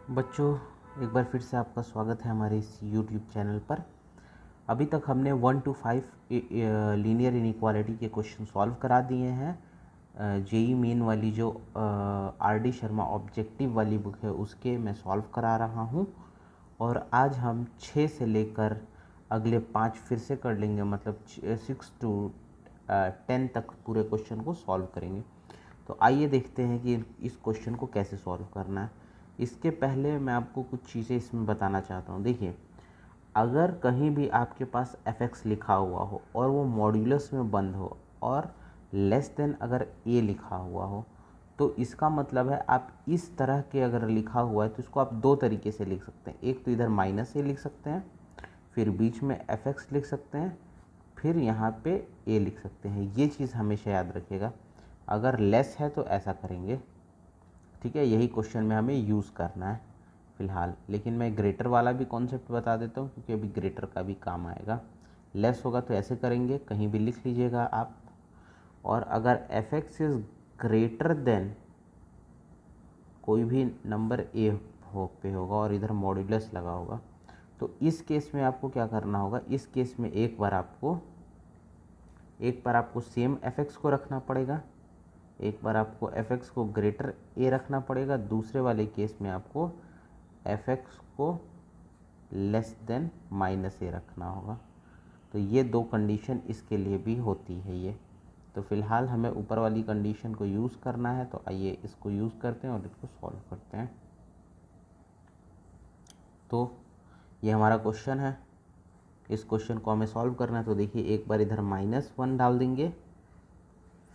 बच्चों, एक बार फिर से आपका स्वागत है हमारे इस यूट्यूब चैनल पर। अभी तक हमने 1 to 5 लीनियर इनइक्वालिटी के क्वेश्चन सॉल्व करा दिए हैं। जेई मेन वाली जो आर डी शर्मा ऑब्जेक्टिव वाली बुक है उसके मैं सॉल्व करा रहा हूँ। और आज हम 6 से लेकर अगले 5 फिर से कर लेंगे, मतलब 6 to 10 तक पूरे क्वेश्चन को सॉल्व करेंगे। तो आइए देखते हैं कि इस क्वेश्चन को कैसे सॉल्व करना है। इसके पहले मैं आपको कुछ चीज़ें इसमें बताना चाहता हूँ। देखिए, अगर कहीं भी आपके पास fx लिखा हुआ हो और वो मॉड्यूलस में बंद हो और लेस देन अगर a लिखा हुआ हो, तो इसका मतलब है आप इस तरह के अगर लिखा हुआ है तो इसको आप दो तरीके से लिख सकते हैं। एक तो इधर -a लिख सकते हैं, फिर बीच में fx लिख सकते हैं, फिर यहाँ पे a लिख सकते हैं। ये चीज़ हमेशा याद रखिएगा। अगर लेस है तो ऐसा करेंगे, ठीक है। यही क्वेश्चन में हमें यूज़ करना है फ़िलहाल, लेकिन मैं ग्रेटर वाला भी कॉन्सेप्ट बता देता हूँ क्योंकि अभी ग्रेटर का भी काम आएगा। लेस होगा तो ऐसे करेंगे, कहीं भी लिख लीजिएगा आप। और अगर fx इज़ ग्रेटर देन कोई भी नंबर a पे होगा और इधर मॉड्यूलस लगा होगा, तो इस केस में आपको क्या करना होगा। इस केस में एक बार आपको सेम fx को रखना पड़ेगा, एक बार आपको fx को ग्रेटर a रखना पड़ेगा, दूसरे वाले केस में आपको fx को लेस देन -a रखना होगा। तो ये दो कंडीशन इसके लिए भी होती है ये। तो फिलहाल हमें ऊपर वाली कंडीशन को यूज़ करना है, तो आइए इसको यूज़ करते हैं और इसको सॉल्व करते हैं। तो ये हमारा क्वेश्चन है, इस क्वेश्चन को हमें सॉल्व करना है। तो देखिए, एक बार इधर -1 डाल देंगे,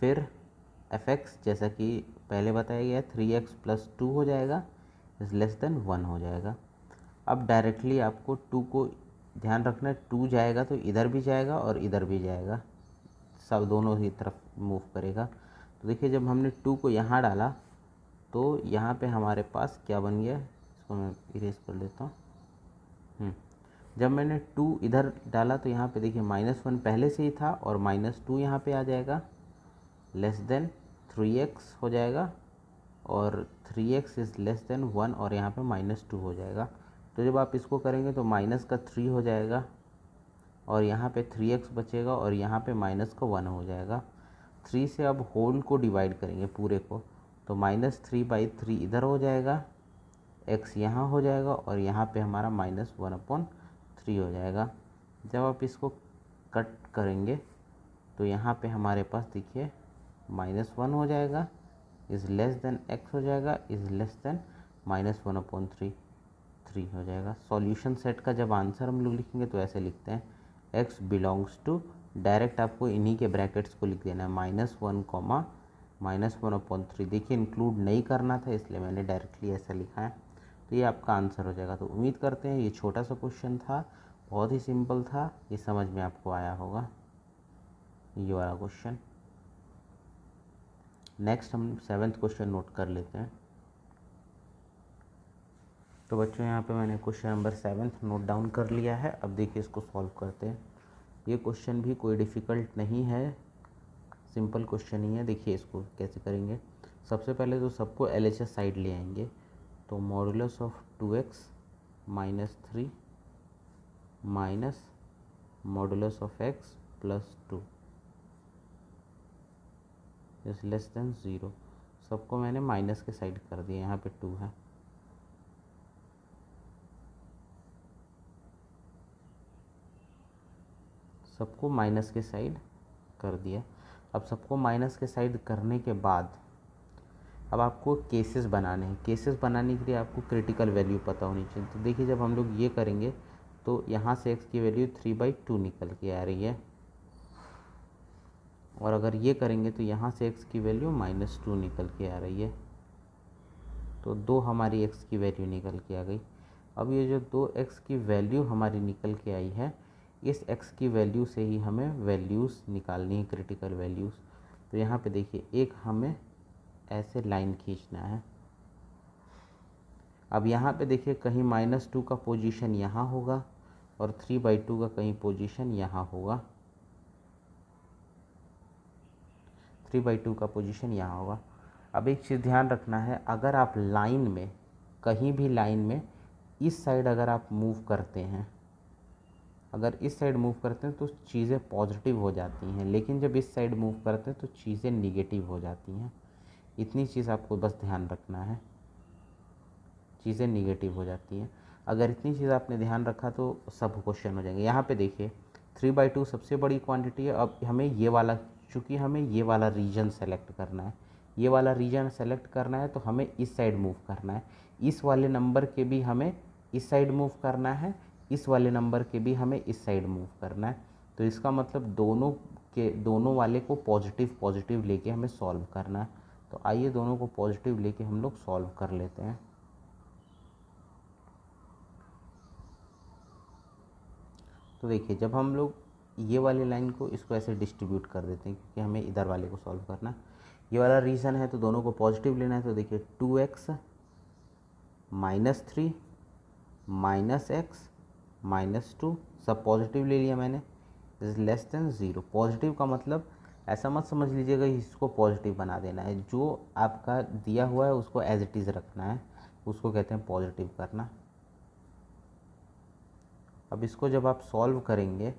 फिर fx जैसा कि पहले बताया गया 3x + 2 हो जाएगा, इज़ लेस देन 1 हो जाएगा। अब डायरेक्टली आपको 2 को ध्यान रखना है, 2 जाएगा तो इधर भी जाएगा और इधर भी जाएगा, सब दोनों ही तरफ मूव करेगा। तो देखिए, जब हमने 2 को यहाँ डाला तो यहाँ पे हमारे पास क्या बन गया, इसको मैं इरेज कर लेता हूँ। जब मैंने 2 इधर डाला तो यहाँ पे देखिए -1 पहले से ही था और -2 यहाँ पे आ जाएगा, लेस देन 3x हो जाएगा, और 3x इज़ लेस देन 1 और यहाँ पे -2 हो जाएगा। तो जब आप इसको करेंगे तो माइनस का 3 हो जाएगा और यहाँ पे 3x बचेगा और यहाँ पे -1 हो जाएगा। 3 से अब होल को डिवाइड करेंगे पूरे को, तो -3/3 इधर हो जाएगा, x यहाँ हो जाएगा और यहाँ पे हमारा -1/3 हो जाएगा। जब आप इसको कट करेंगे तो यहाँ पे हमारे पास देखिए -1 हो जाएगा, इज़ लेस देन x हो जाएगा, इज़ लेस देन -1/3 हो जाएगा। सॉल्यूशन सेट का जब आंसर हम लोग लिखेंगे तो ऐसे लिखते हैं, x बिलोंग्स टू, डायरेक्ट आपको इन्हीं के ब्रैकेट्स को लिख देना है, -1, -1/3। देखिए, इंक्लूड नहीं करना था इसलिए मैंने डायरेक्टली ऐसा लिखा है। तो ये आपका आंसर हो जाएगा। तो उम्मीद करते हैं ये छोटा सा क्वेश्चन था, बहुत ही सिंपल था, ये समझ में आपको आया होगा ये वाला क्वेश्चन। नेक्स्ट हम 7th क्वेश्चन नोट कर लेते हैं। तो बच्चों, यहाँ पे मैंने क्वेश्चन नंबर 7 नोट डाउन कर लिया है। अब देखिए इसको सॉल्व करते हैं। ये क्वेश्चन भी कोई डिफ़िकल्ट नहीं है, सिंपल क्वेश्चन ही है। देखिए इसको कैसे करेंगे। सबसे पहले तो सबको LHS साइड ले आएंगे, तो modulus of 2x - 3 minus modulus of x + 2 is less then 0। सबको मैंने माइनस के साइड कर दिया, यहाँ पे 2 है। सबको माइनस के साइड कर दिया। अब सबको माइनस के साइड करने के बाद अब आपको केसेस बनाने हैं। केसेस बनाने के लिए आपको क्रिटिकल वैल्यू पता होनी चाहिए। तो देखिए, जब हम लोग ये करेंगे तो यहाँ से x की वैल्यू 3/2 निकल के आ रही है, और अगर ये करेंगे तो यहाँ से x की वैल्यू -2 निकल के आ रही है। तो 2 हमारी x की वैल्यू निकल के आ गई। अब ये जो 2x की वैल्यू हमारी निकल के आई है, इस x की वैल्यू से ही हमें वैल्यूज़ निकालनी है, क्रिटिकल वैल्यूज़। तो यहाँ पे देखिए, एक हमें ऐसे लाइन खींचना है। अब यहाँ पे देखिए, कहीं -2 का पोजीशन यहाँ होगा और 3/2 का कहीं पोजीशन यहाँ होगा, 3/2 का पोजीशन यहाँ होगा। अब एक चीज़ ध्यान रखना है, अगर आप लाइन में कहीं भी लाइन में इस साइड अगर आप मूव करते हैं, अगर इस साइड मूव करते हैं तो चीज़ें पॉजिटिव हो जाती हैं, लेकिन जब इस साइड मूव करते हैं तो चीज़ें निगेटिव हो जाती हैं। इतनी चीज़ आपको बस ध्यान रखना है, चीज़ें निगेटिव हो जाती हैं। अगर इतनी चीज़ आपने ध्यान रखा तो सब क्वेश्चन हो जाएंगे। यहाँ पे देखिए 3/2 सबसे बड़ी क्वांटिटी है। अब हमें ये वाला, चूँकि हमें ये वाला रीजन सेलेक्ट करना है, ये वाला रीजन सेलेक्ट करना है तो हमें इस साइड मूव करना है। इस वाले नंबर के भी हमें इस साइड मूव करना है, इस वाले नंबर के भी हमें इस साइड मूव करना है। तो इसका मतलब दोनों वाले को पॉजिटिव पॉजिटिव लेके हमें सॉल्व करना है। तो आइए दोनों को पॉजिटिव लेके हम लोग सॉल्व कर लेते हैं। तो देखिए, जब हम लोग ये वाली लाइन को इसको ऐसे डिस्ट्रीब्यूट कर देते हैं, क्योंकि हमें इधर वाले को सॉल्व करना है, ये वाला रीज़न है तो दोनों को पॉजिटिव लेना है। तो देखिए 2x -3 -x -2 सब पॉजिटिव ले लिया मैंने, इज लेस देन 0। पॉजिटिव का मतलब ऐसा मत समझ लीजिएगा इसको पॉजिटिव बना देना है, जो आपका दिया हुआ है उसको एज इट इज़ रखना है, उसको कहते हैं पॉजिटिव करना। अब इसको जब आप सॉल्व करेंगे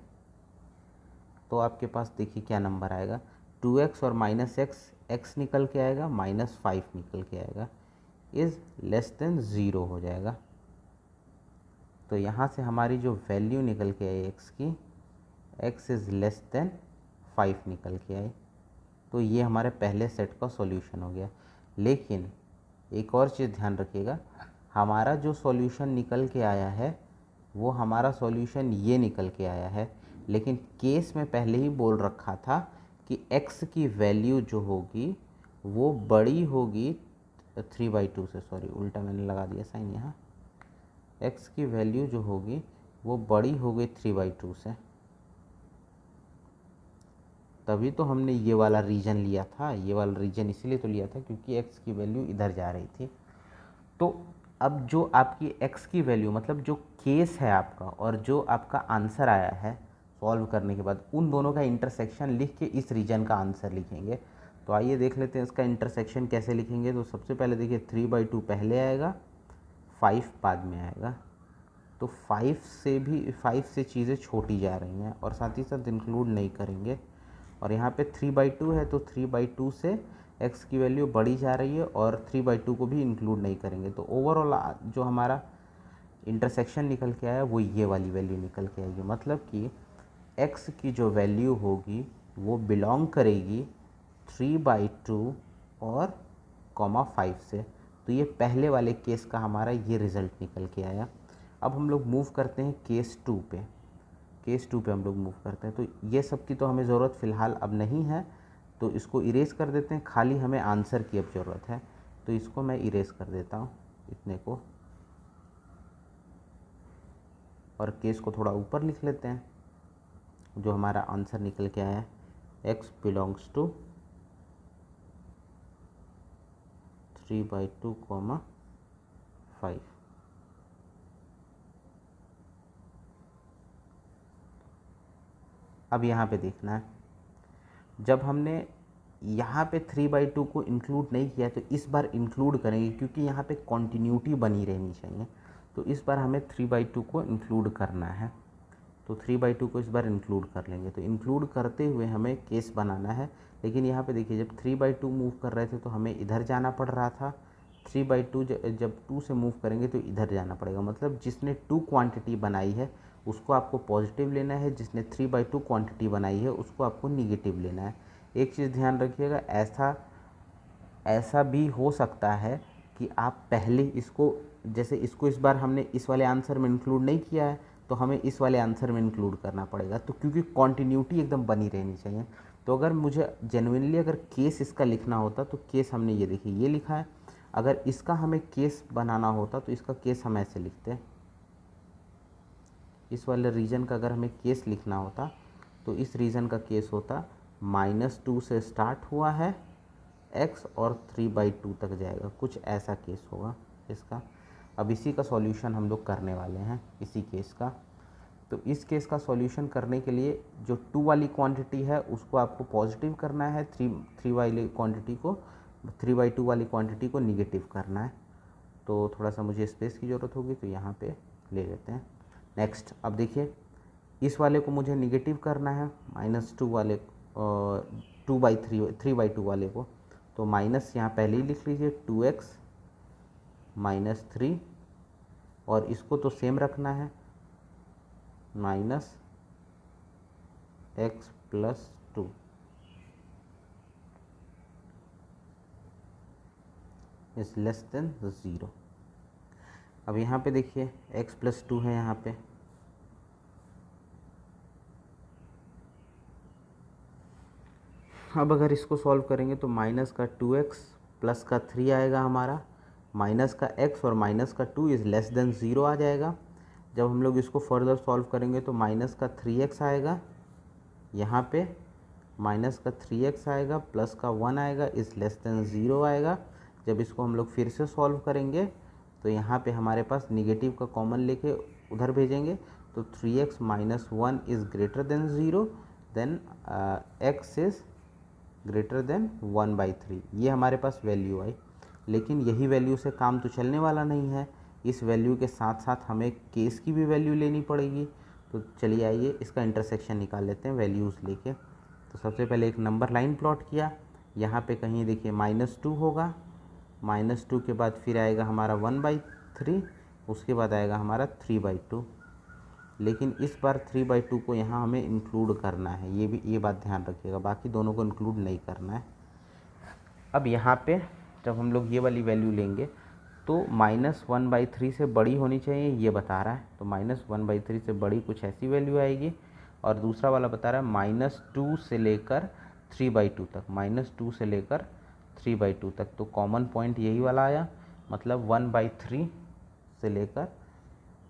तो आपके पास देखिए क्या नंबर आएगा, 2x और -x निकल के आएगा, -5 निकल के आएगा, इज़ लेस देन 0 हो जाएगा। तो यहाँ से हमारी जो वैल्यू निकल के आई x की, x इज़ लेस देन 5 निकल के आई। तो ये हमारे पहले सेट का सॉल्यूशन हो गया। लेकिन एक और चीज़ ध्यान रखिएगा, हमारा जो सॉल्यूशन निकल के आया है वो हमारा सॉल्यूशन ये निकल के आया है, लेकिन केस में पहले ही बोल रखा था कि x की वैल्यू जो होगी वो बड़ी होगी 3/2 से, सॉरी उल्टा मैंने लगा दिया साइन यहाँ, x की वैल्यू जो होगी वो बड़ी हो गई 3/2 से। तभी तो हमने ये वाला रीजन लिया था, ये वाला रीजन इसलिए तो लिया था क्योंकि x की वैल्यू इधर जा रही थी। तो अब जो आपकी x की वैल्यू, मतलब जो केस है आपका और जो आपका आंसर आया है सॉल्व करने के बाद, उन दोनों का इंटरसेक्शन लिख के इस रीजन का आंसर लिखेंगे। तो आइए देख लेते हैं इसका इंटरसेक्शन कैसे लिखेंगे। तो सबसे पहले देखिए 3/2 पहले आएगा, 5 बाद में आएगा। तो 5 से चीज़ें छोटी जा रही हैं और साथ ही साथ इंक्लूड नहीं करेंगे। और यहाँ पे 3/2 है तो 3/2 से x की वैल्यू बढ़ी जा रही है और 3/2 को भी इंक्लूड नहीं करेंगे। तो ओवरऑल जो हमारा इंटरसेक्शन निकल के आया वो ये वाली वैल्यू निकल के आएगी, मतलब कि x की जो वैल्यू होगी वो बिलोंग करेगी 3/2 और 5 से। तो ये पहले वाले केस का हमारा ये रिज़ल्ट निकल के आया। अब हम लोग मूव करते हैं केस 2 पे। केस 2 पे हम लोग मूव करते हैं। तो ये सब की तो हमें ज़रूरत फ़िलहाल अब नहीं है, तो इसको इरेज कर देते हैं, खाली हमें आंसर की अब ज़रूरत है। तो इसको मैं इरेज कर देता हूँ, इतने को, और केस को थोड़ा ऊपर लिख लेते हैं। जो हमारा आंसर निकल के आया है, x बिलोंग्स टू 3/2, 5। अब यहाँ पे देखना है, जब हमने यहाँ पे 3/2 को इंक्लूड नहीं किया तो इस बार इंक्लूड करेंगे, क्योंकि यहाँ पे कॉन्टिन्यूटी बनी रहनी चाहिए। तो इस बार हमें 3/2 को इंक्लूड करना है, तो 3/2 को इस बार इंक्लूड कर लेंगे। तो इंक्लूड करते हुए हमें केस बनाना है। लेकिन यहाँ पे देखिए, जब 3/2 मूव कर रहे थे तो हमें इधर जाना पड़ रहा था, 3/2 जब 2 से मूव करेंगे तो इधर जाना पड़ेगा। मतलब जिसने 2 क्वांटिटी बनाई है उसको आपको पॉजिटिव लेना है, जिसने 3/2 क्वांटिटी बनाई है उसको आपको निगेटिव लेना है। एक चीज़ ध्यान रखिएगा, ऐसा भी हो सकता है कि आप पहले इसको, जैसे इसको इस बार हमने इस वाले आंसर में इंक्लूड नहीं किया है तो हमें इस वाले आंसर में इंक्लूड करना पड़ेगा। तो क्योंकि कॉन्टिन्यूटी एकदम बनी रहनी चाहिए। तो अगर मुझे जेन्युइनली अगर केस इसका लिखना होता तो केस हमने ये देखिए ये लिखा है, अगर इसका हमें केस बनाना होता तो इसका केस हम ऐसे लिखते हैं। इस वाले रीजन का अगर हमें केस लिखना होता तो इस रीजन का केस होता -2 से स्टार्ट हुआ है x और 3/2 तक जाएगा, कुछ ऐसा केस होगा इसका। अब इसी का सॉल्यूशन हम लोग करने वाले हैं, इसी केस का। तो इस केस का सॉल्यूशन करने के लिए जो 2 वाली क्वांटिटी है उसको आपको पॉजिटिव करना है, 3 वाली क्वांटिटी को, 3/2 वाली क्वांटिटी को निगेटिव करना है। तो थोड़ा सा मुझे स्पेस की ज़रूरत होगी, तो यहाँ पे ले लेते हैं। नेक्स्ट, अब देखिए इस वाले को मुझे निगेटिव करना है, -2 वाले 3/2 वाले को, तो माइनस यहाँ पहले ही लिख लीजिए 2x -3, और इसको तो सेम रखना है -x+2 इज़ लेस देन 0। अब यहाँ पे देखिए x+2 है यहाँ पे, अब अगर इसको सॉल्व करेंगे तो माइनस का 2x प्लस का 3 आएगा हमारा, माइनस का x और माइनस का 2 इज़ लेस देन 0 आ जाएगा। जब हम लोग इसको फर्दर सॉल्व करेंगे तो माइनस का 3x आएगा यहाँ पे, माइनस का 3x आएगा, प्लस का 1 आएगा, इज़ लेस देन 0 आएगा। जब इसको हम लोग फिर से सॉल्व करेंगे तो यहाँ पे हमारे पास निगेटिव का कॉमन लेके उधर भेजेंगे, तो 3x - 1 is greater than 0, then x is greater than 1/3। ये हमारे पास वैल्यू आई, लेकिन यही वैल्यू से काम तो चलने वाला नहीं है, इस वैल्यू के साथ साथ हमें केस की भी वैल्यू लेनी पड़ेगी। तो चलिए आइए इसका इंटरसेक्शन निकाल लेते हैं वैल्यूज़ लेके। तो सबसे पहले एक नंबर लाइन प्लॉट किया, यहाँ पे कहीं देखिए -2 होगा, -2 के बाद फिर आएगा हमारा 1/3, उसके बाद आएगा हमारा 3/2, लेकिन इस बार 3/2 को यहाँ हमें इंक्लूड करना है, ये बात ध्यान रखिएगा, बाकी दोनों को इंक्लूड नहीं करना है। अब यहाँ पे जब हम लोग ये वाली वैल्यू लेंगे तो -1/3 से बड़ी होनी चाहिए, ये बता रहा है, तो -1/3 से बड़ी कुछ ऐसी वैल्यू आएगी। और दूसरा वाला बता रहा है -2 से लेकर 3/2 तक, -2 से लेकर 3/2 तक, तो कॉमन पॉइंट यही वाला आया, मतलब 1/3 से लेकर।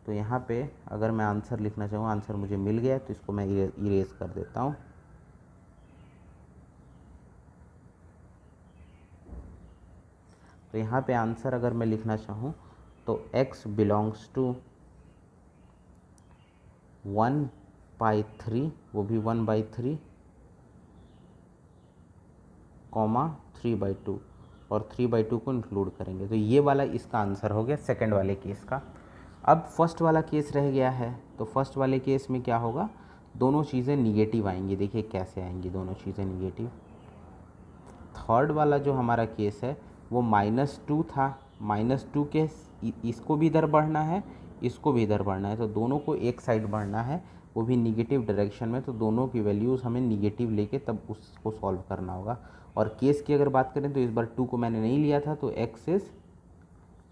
तो यहाँ पे अगर मैं आंसर लिखना चाहूँ, आंसर मुझे मिल गया, तो इसको मैं इरेज कर देता हूँ। तो यहाँ पे आंसर अगर मैं लिखना चाहूँ तो x बिलोंग्स टू 1/3, वो भी 1/3, कॉमा 3/2, और 3/2 को इंक्लूड करेंगे, तो ये वाला इसका आंसर हो गया सेकंड वाले केस का। अब फर्स्ट वाला केस रह गया है, तो फर्स्ट वाले केस में क्या होगा, दोनों चीज़ें निगेटिव आएंगी। देखिए कैसे आएंगी दोनों चीज़ें निगेटिव। थर्ड वाला जो हमारा केस है वो -2 था, -2 के इसको भी इधर बढ़ना है, इसको भी इधर बढ़ना है, तो दोनों को एक साइड बढ़ना है, वो भी निगेटिव डायरेक्शन में, तो दोनों की वैल्यूज़ हमें निगेटिव लेके तब उसको सॉल्व करना होगा। और केस की अगर बात करें तो इस बार 2 को मैंने नहीं लिया था, तो x is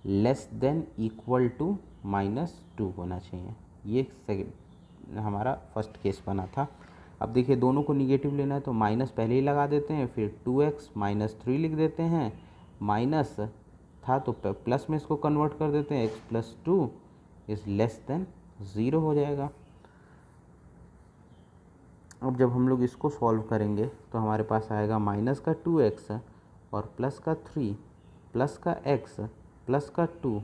less than equal to -2 होना चाहिए। ये सेकेंड हमारा फर्स्ट केस बना था। अब देखिए दोनों को निगेटिव लेना है, तो माइनस पहले ही लगा देते हैं, फिर 2x -3 लिख देते हैं, माइनस था तो प्लस में इसको कन्वर्ट कर देते हैं, x+2 इज़ लेस देन 0 हो जाएगा। अब जब हम लोग इसको सॉल्व करेंगे तो हमारे पास आएगा माइनस का 2x और प्लस का 3 प्लस का x प्लस का 2,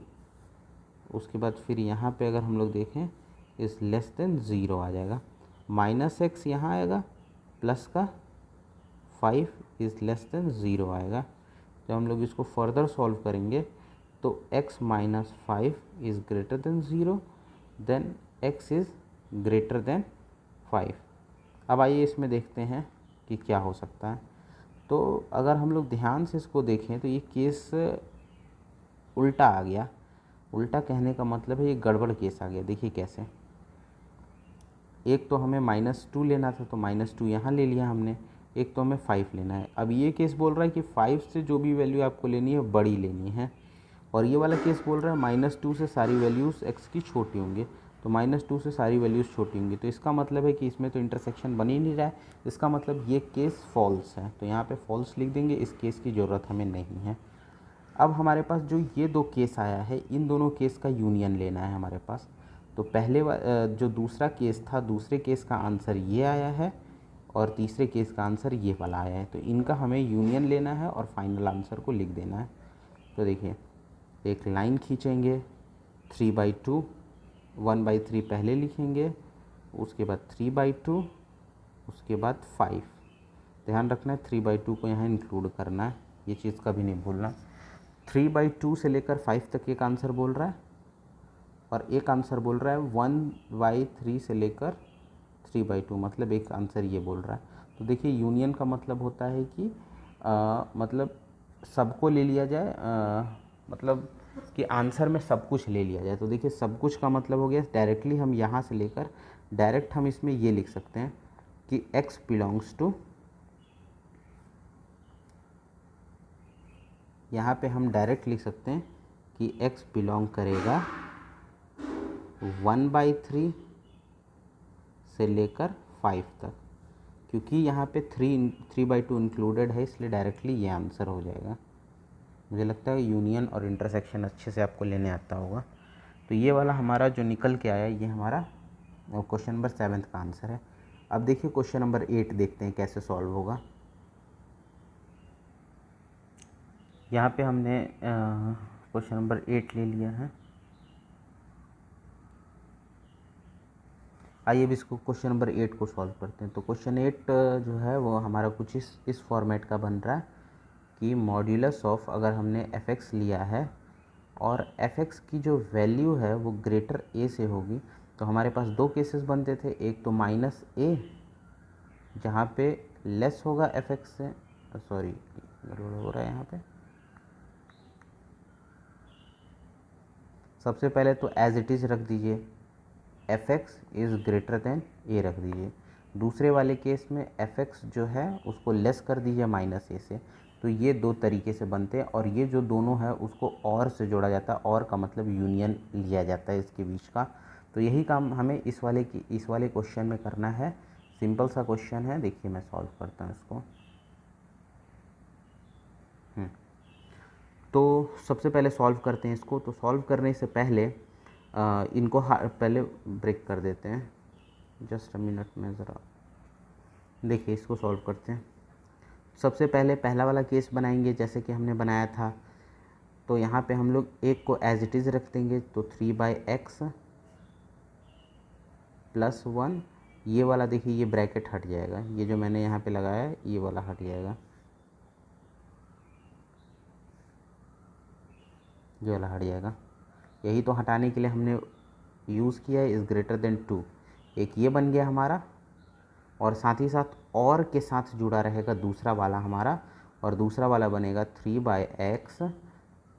उसके बाद फिर यहाँ पे अगर हम लोग देखें इज़ लेस देन 0 आ जाएगा, -x यहाँ आएगा, प्लस का 5 इज़ लेस देन 0 आएगा। जब हम लोग इसको फर्दर सॉल्व करेंगे तो x - 5 is greater than 0, then x is greater than 5। अब आइए इसमें देखते हैं कि क्या हो सकता है। तो अगर हम लोग ध्यान से इसको देखें तो ये केस उल्टा आ गया। उल्टा कहने का मतलब है ये गड़बड़ केस आ गया। देखिए कैसे, एक तो हमें -2 लेना था तो -2 यहाँ ले लिया हमने, एक तो हमें 5 लेना है। अब ये केस बोल रहा है कि 5 से जो भी वैल्यू आपको लेनी है बड़ी लेनी है, और ये वाला केस बोल रहा है -2 से सारी वैल्यूज़ x की छोटी होंगी, तो -2 से सारी वैल्यूज़ छोटी होंगी, तो इसका मतलब है कि इसमें तो इंटरसेक्शन बन ही नहीं रहा है, इसका मतलब ये केस फॉल्स है, तो यहाँ पे फॉल्स लिख देंगे, इस केस की ज़रूरत हमें नहीं है। अब हमारे पास जो ये दो केस आया है, इन दोनों केस का यूनियन लेना है हमारे पास। तो पहले जो दूसरा केस था, दूसरे केस का आंसर ये आया है और तीसरे केस का आंसर ये वाला आया है, तो इनका हमें यूनियन लेना है और फाइनल आंसर को लिख देना है। तो देखिए एक लाइन खींचेंगे, 3/2, 1/3 पहले लिखेंगे, उसके बाद 3/2, उसके बाद 5। ध्यान रखना है 3/2 को यहाँ इंक्लूड करना है, ये चीज़ कभी नहीं भूलना। 3/2 से लेकर 5 तक एक आंसर बोल रहा है, और एक आंसर बोल रहा है 1/3 से लेकर 3/2, मतलब एक आंसर ये बोल रहा है। तो देखिए यूनियन का मतलब होता है कि मतलब सबको ले लिया जाए, मतलब कि आंसर में सब कुछ ले लिया जाए। तो देखिए सब कुछ का मतलब हो गया डायरेक्टली हम यहाँ से लेकर डायरेक्ट हम इसमें ये लिख सकते हैं कि x बिलोंग्स टू, यहाँ पे हम डायरेक्ट लिख सकते हैं कि x बिलोंग करेगा 1/3 से लेकर 5 तक, क्योंकि यहाँ पे 3/2 इंक्लूडेड है, इसलिए डायरेक्टली ये आंसर हो जाएगा। मुझे लगता है यूनियन और इंटरसेक्शन अच्छे से आपको लेने आता होगा। तो ये वाला हमारा जो निकल के आया ये हमारा क्वेश्चन नंबर 7 का आंसर है। अब देखिए क्वेश्चन नंबर 8 देखते हैं कैसे सॉल्व होगा। यहाँ पे हमने क्वेश्चन नंबर 8 ले लिया है। आइए अब इसको क्वेश्चन नंबर 8 को सॉल्व करते हैं। तो क्वेश्चन 8 जो है वो हमारा कुछ इस फॉर्मेट का बन रहा है कि मॉड्यूलस ऑफ, अगर हमने fx लिया है और fx की जो वैल्यू है वो ग्रेटर a से होगी, तो हमारे पास दो केसेस बनते थे। एक तो -a जहाँ पे लेस होगा fx से, सॉरी गड़बड़ हो रहा है यहाँ पे। सबसे पहले तो एज इट इज़ रख दीजिए, fx is greater then a रख दीजिए। दूसरे वाले केस में fx जो है उसको लेस कर दीजिए -a से। तो ये दो तरीके से बनते हैं, और ये जो दोनों है उसको और से जोड़ा जाता है, और का मतलब यूनियन लिया जाता है इसके बीच का। तो यही काम हमें इस वाले क्वेश्चन में करना है। सिंपल सा क्वेश्चन है, देखिए मैं सॉल्व करता हूँ इसको। तो सबसे पहले सॉल्व करते हैं इसको। तो सॉल्व करने से पहले इनको पहले ब्रेक कर देते हैं। जस्ट अ मिनट में ज़रा देखिए इसको सॉल्व करते हैं। सबसे पहले पहला वाला केस बनाएंगे जैसे कि हमने बनाया था। तो यहाँ पे हम लोग एक को एज इट इज़ रख देंगे, तो 3/x + 1, ये वाला देखिए ये ब्रैकेट हट जाएगा, ये जो मैंने यहाँ पे लगाया है ये वाला हट जाएगा, ये वाला हट जाएगा। यही तो हटाने के लिए हमने यूज़ किया है, इज़ ग्रेटर देन 2। एक ये बन गया हमारा, और साथ ही साथ और के साथ जुड़ा रहेगा दूसरा वाला हमारा, और दूसरा वाला बनेगा 3/x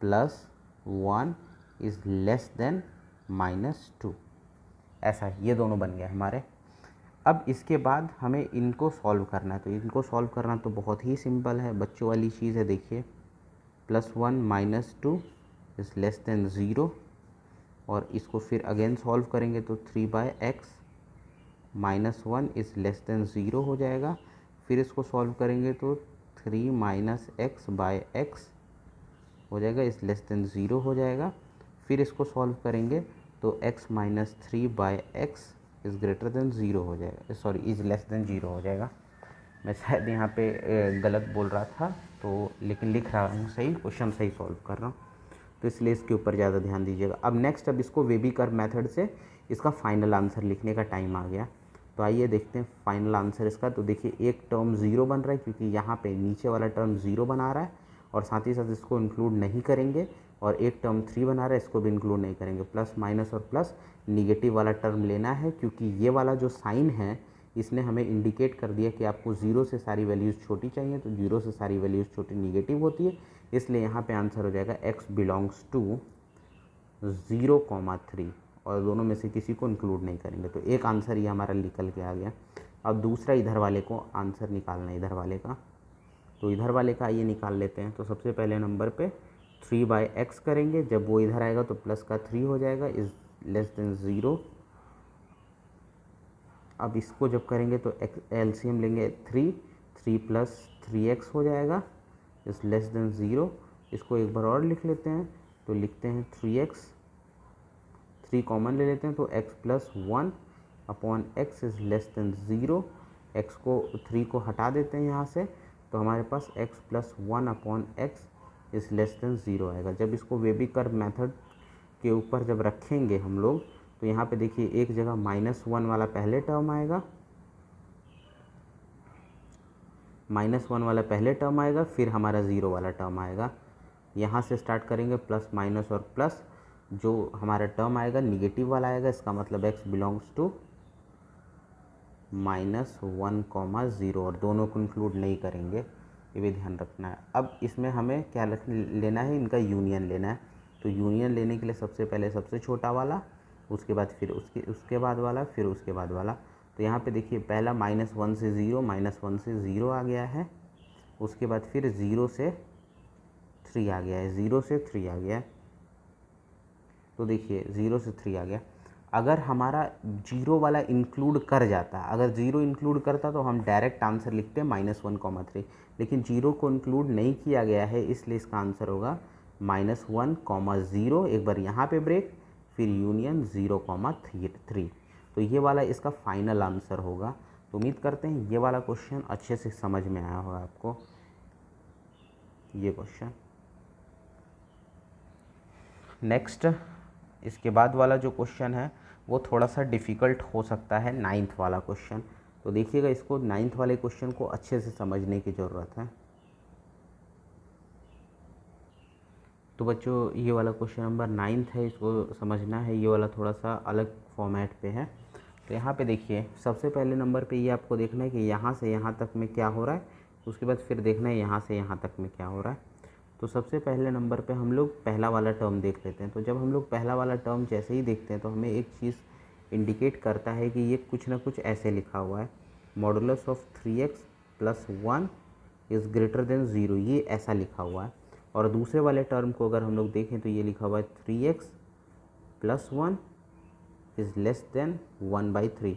+ 1 इज़ लेस देन -2। ऐसा ये दोनों बन गए हमारे। अब इसके बाद हमें इनको सॉल्व करना है। तो इनको सॉल्व करना तो बहुत ही सिंपल है, बच्चों वाली चीज़ है। देखिए +1 - 2 इज़ लेस देन 0, और इसको फिर अगेन सॉल्व करेंगे तो 3/x -1 इज़ लेस देन 0 हो जाएगा। फिर इसको सॉल्व करेंगे तो 3 - x/x हो जाएगा, इज़ लेस देन 0 हो जाएगा। फिर इसको सॉल्व करेंगे तो x - 3/x is greater than 0 हो जाएगा, सॉरी इज़ लेस देन 0 हो जाएगा। मैं शायद यहाँ पे गलत बोल रहा था, तो लेकिन लिख रहा हूँ सही, क्वेश्चन सही सॉल्व कर रहा हूँ, तो इसलिए इसके ऊपर ज़्यादा ध्यान दीजिएगा। अब नेक्स्ट, अब इसको वेबी कर्व मेथड से इसका फाइनल आंसर लिखने का टाइम आ गया। तो आइए देखते हैं फाइनल आंसर इसका। तो देखिए एक टर्म 0 बन रहा है, क्योंकि यहाँ पे नीचे वाला टर्म 0 बना रहा है, और साथ ही साथ इसको इंक्लूड नहीं करेंगे। और एक टर्म 3 बना रहा है, इसको भी इंक्लूड नहीं करेंगे। प्लस माइनस और प्लस निगेटिव वाला टर्म लेना है, क्योंकि ये वाला जो साइन है इसने हमें इंडिकेट कर दिया कि आपको 0 से सारी वैल्यूज़ छोटी चाहिए, तो 0 से सारी वैल्यूज़ छोटी निगेटिव होती है, इसलिए यहाँ पे आंसर हो जाएगा x बिलोंग्स टू 0,3, और दोनों में से किसी को इंक्लूड नहीं करेंगे। तो एक आंसर ये हमारा निकल के आ गया। अब दूसरा इधर वाले को आंसर निकालना है, इधर वाले का। तो इधर वाले का ये निकाल लेते हैं। तो सबसे पहले नंबर पे 3/x करेंगे, जब वो इधर आएगा तो प्लस का 3 हो जाएगा, इज़ लेस देन 0। अब इसको जब करेंगे तो एलसीएम लेंगे 3 + 3x हो जाएगा, इज़ लेस देन 0। इसको एक बार और लिख लेते हैं, तो लिखते हैं 3x, 3 कॉमन ले लेते हैं, तो x + 1/x is less then 0। x को 3 को हटा देते हैं यहाँ से, तो हमारे पास x + 1/x is less then 0 आएगा। जब इसको वेबी कर्व मेथड के ऊपर जब रखेंगे हम लोग, तो यहाँ पे देखिए एक जगह -1 वाला पहले टर्म आएगा, -1 वाला पहले टर्म आएगा, फिर हमारा 0 वाला टर्म आएगा। यहाँ से स्टार्ट करेंगे प्लस माइनस और प्लस, जो हमारा टर्म आएगा निगेटिव वाला आएगा, इसका मतलब x बिलोंग्स टू -1, 0 और दोनों को इंक्लूड नहीं करेंगे, ये भी ध्यान रखना है। अब इसमें हमें क्या लेना है, इनका यूनियन लेना है। तो यूनियन लेने के लिए सबसे पहले सबसे छोटा वाला, उसके बाद फिर उसके बाद वाला, फिर उसके बाद वाला। तो यहाँ पे देखिए पहला -1 से 0, -1 से 0 आ गया है, उसके बाद फिर 0 से 3 आ गया है, 0 से 3 आ गया है। तो देखिए 0 से 3 आ गया। अगर हमारा 0 वाला इंक्लूड कर जाता, अगर 0 इंक्लूड करता तो हम डायरेक्ट आंसर लिखते -1, 3, लेकिन 0 को इंक्लूड नहीं किया गया है, इसलिए इसका आंसर होगा -1, 0। एक बार यहाँ पे ब्रेक, फिर यूनियन 0, 3। तो ये वाला इसका फाइनल आंसर होगा। तो उम्मीद करते हैं ये वाला क्वेश्चन अच्छे से समझ में आया होगा आपको, ये क्वेश्चन। नेक्स्ट इसके बाद वाला जो क्वेश्चन है वो थोड़ा सा डिफ़िकल्ट हो सकता है, 9th वाला क्वेश्चन। तो देखिएगा, इसको 9th वाले क्वेश्चन को अच्छे से समझने की ज़रूरत है। तो बच्चों ये वाला क्वेश्चन नंबर 9th है, इसको समझना है। ये वाला थोड़ा सा अलग फॉर्मेट पे है। तो यहाँ पे देखिए सबसे पहले नंबर पे ये आपको देखना है कि यहाँ से यहाँ तक में क्या हो रहा है, उसके बाद फिर देखना है यहाँ से यहाँ तक में क्या हो रहा है। तो सबसे पहले नंबर पे हम लोग पहला वाला टर्म देख लेते हैं। तो जब हम लोग पहला वाला टर्म जैसे ही देखते हैं तो हमें एक चीज़ इंडिकेट करता है कि ये कुछ ना कुछ ऐसे लिखा हुआ है, modulus of 3x + 1 is greater than 0, ये ऐसा लिखा हुआ है। और दूसरे वाले टर्म को अगर हम लोग देखें तो ये लिखा हुआ है 3x + 1 इज़ लेस देन 1/3।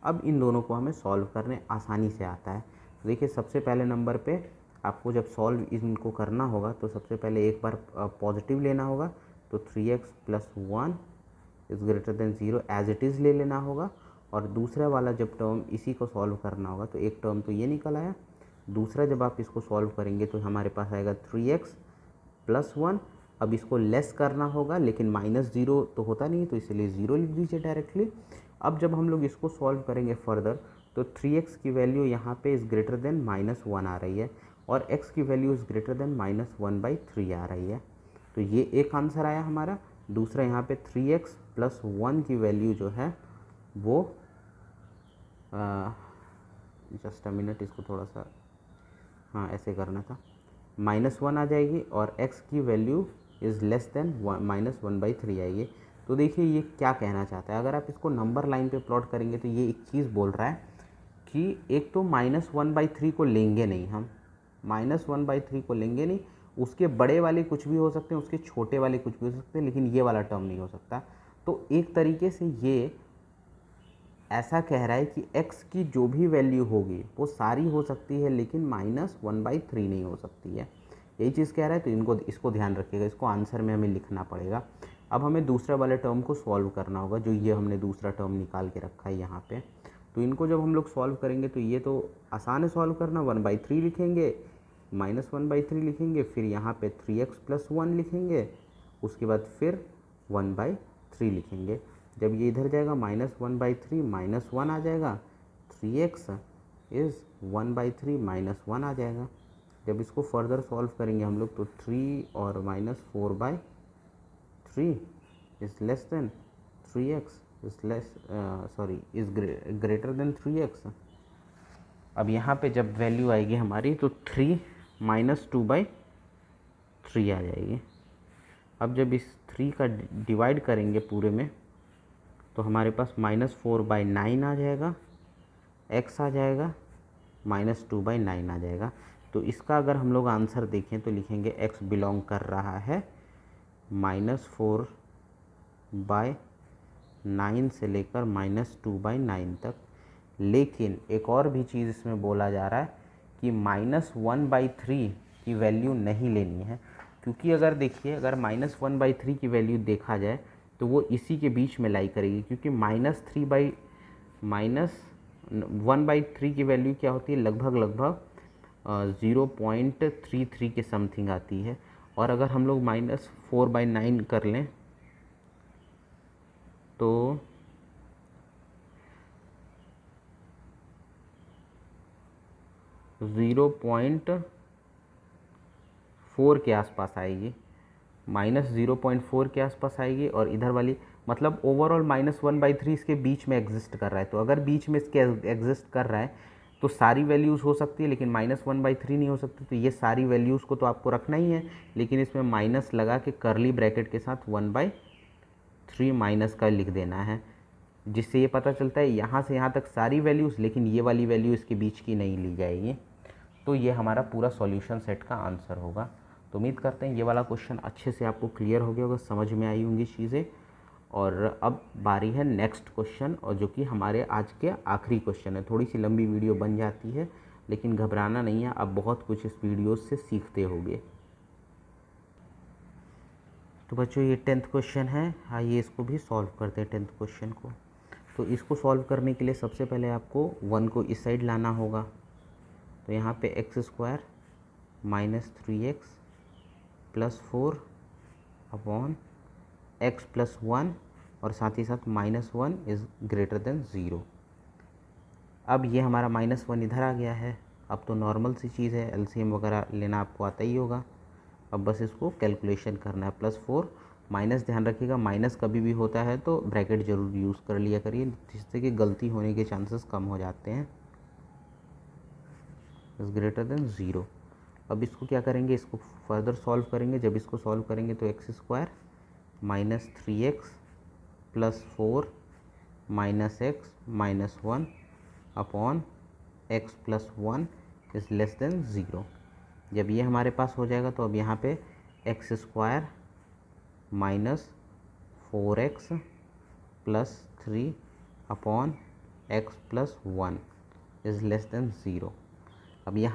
अब इन दोनों को हमें सॉल्व करने आसानी से आता है। तो देखिए सबसे पहले नंबर पे आपको जब सॉल्व इनको करना होगा तो सबसे पहले एक बार पॉजिटिव लेना होगा। तो 3x + 1 is greater than 0 as it is ले लेना होगा। और दूसरा वाला जब टर्म इसी को सॉल्व करना होगा तो एक टर्म तो ये निकल आया, दूसरा जब आप इसको सॉल्व करेंगे तो हमारे पास आएगा 3x + 1। अब इसको लेस करना होगा, लेकिन -0 तो होता नहीं, तो इसलिए 0 लिख दीजिए डायरेक्टली। अब जब हम लोग इसको सॉल्व करेंगे फर्दर तो 3x की वैल्यू यहाँ पे इज़ ग्रेटर देन -1 आ रही है और x की वैल्यू इज़ ग्रेटर देन -1/3 आ रही है। तो ये एक आंसर आया हमारा। दूसरा यहाँ पे 3x + 1 की वैल्यू जो है वो जस्ट अ मिनट, इसको थोड़ा सा हाँ ऐसे करना था, -1 आ जाएगी और x की वैल्यू इज़ लेस देन -1/3 आएगी। तो देखिए ये क्या कहना चाहता है, अगर आप इसको नंबर लाइन पे प्लॉट करेंगे तो ये एक चीज़ बोल रहा है कि एक तो -1/3 को लेंगे नहीं, हम -1/3 को लेंगे नहीं, उसके बड़े वाले कुछ भी हो सकते हैं, उसके छोटे वाले कुछ भी हो सकते हैं, लेकिन ये वाला टर्म नहीं हो सकता। तो एक तरीके से ये ऐसा कह रहा है कि x की जो भी वैल्यू होगी वो सारी हो सकती है, लेकिन -1/3 नहीं हो सकती है, यही चीज़ कह रहा है। तो इसको ध्यान रखिएगा, इसको आंसर में हमें लिखना पड़ेगा। अब हमें दूसरे वाले टर्म को सॉल्व करना होगा, जो ये हमने दूसरा टर्म निकाल के रखा है यहाँ पे। तो इनको जब हम लोग सॉल्व करेंगे तो ये तो आसान है सॉल्व करना, 1/3 लिखेंगे, -1/3 लिखेंगे, फिर यहाँ पे 3x + 1 लिखेंगे, उसके बाद फिर 1/3 लिखेंगे। जब ये इधर जाएगा -1/3 -1 आ जाएगा, 3x इज़ 1/3 -1 आ जाएगा। जब इसको फर्दर सॉल्व करेंगे हम लोग तो 3 और -4/3 is less then 3x is greater then 3x। अब यहाँ पे जब वैल्यू आएगी हमारी तो 3 - 2/3 आ जाएगी। अब जब इस 3 का डिवाइड करेंगे पूरे में तो हमारे पास -4/9 आ जाएगा, x आ जाएगा, -2/9 आ जाएगा। तो इसका अगर हम लोग आंसर देखें तो लिखेंगे x बिलोंग कर रहा है -4/9 से लेकर -2/9 तक। लेकिन एक और भी चीज़ इसमें बोला जा रहा है कि -1/3 की वैल्यू नहीं लेनी है, क्योंकि अगर देखिए अगर -1/3 की वैल्यू देखा जाए तो वो इसी के बीच में लाई करेगी, क्योंकि -1/3 की वैल्यू क्या होती है, लगभग 0.33 के समथिंग आती है। और अगर हम लोग -4/9 कर लें तो 0.4 के आसपास आएगी। -0.4 के आसपास आएगी, और इधर वाली मतलब ओवरऑल -1/3 इसके बीच में एग्जिस्ट कर रहा है। तो अगर बीच में इसके एग्जिस्ट कर रहा है तो सारी वैल्यूज़ हो सकती है, लेकिन -1/3 नहीं हो सकती। तो ये सारी वैल्यूज़ को तो आपको रखना ही है, लेकिन इसमें माइनस लगा के कर्ली ब्रैकेट के साथ 1/3 माइनस का लिख देना है, जिससे ये पता चलता है यहाँ से यहाँ तक सारी वैल्यूज़, लेकिन ये वाली वैल्यू इसके बीच की नहीं ली जाएगी। तो ये हमारा पूरा सॉल्यूशन सेट का आंसर होगा। तो उम्मीद करते हैं ये वाला क्वेश्चन अच्छे से आपको क्लियर हो गया होगा, समझ में आई होंगी चीज़ें। और अब बारी है नेक्स्ट क्वेश्चन, और जो कि हमारे आज के आखिरी क्वेश्चन है। थोड़ी सी लंबी वीडियो बन जाती है, लेकिन घबराना नहीं है, आप बहुत कुछ इस वीडियो से सीखते होंगे। तो बच्चों ये 10th क्वेश्चन है, आइए इसको भी सॉल्व करते हैं 10th क्वेश्चन को। तो इसको सॉल्व करने के लिए सबसे पहले आपको 1 को इस साइड लाना होगा। तो यहाँ पे x² - 3x + 4 अपॉन x + 1, और साथ ही साथ -1 इज़ ग्रेटर देन 0। अब ये हमारा -1 इधर आ गया है। अब तो नॉर्मल सी चीज़ है, एलसीएम वगैरह लेना आपको आता ही होगा। अब बस इसको कैलकुलेशन करना है। +4 माइनस, ध्यान रखिएगा माइनस कभी भी होता है तो ब्रैकेट ज़रूर यूज़ कर लिया करिए, जिससे कि गलती होने के चांसेस कम हो जाते हैं। Is greater than 0। अब इसको क्या करेंगे, इसको फर्दर सॉल्व करेंगे। जब इसको सॉल्व करेंगे तो x² - 3x + 4 - x - 1 upon x + 1 is less then 0। जब ये हमारे पास हो जाएगा तो अब यहाँ पे x² - 4x + 3 upon x + 1 is less then 0। अब यहाँ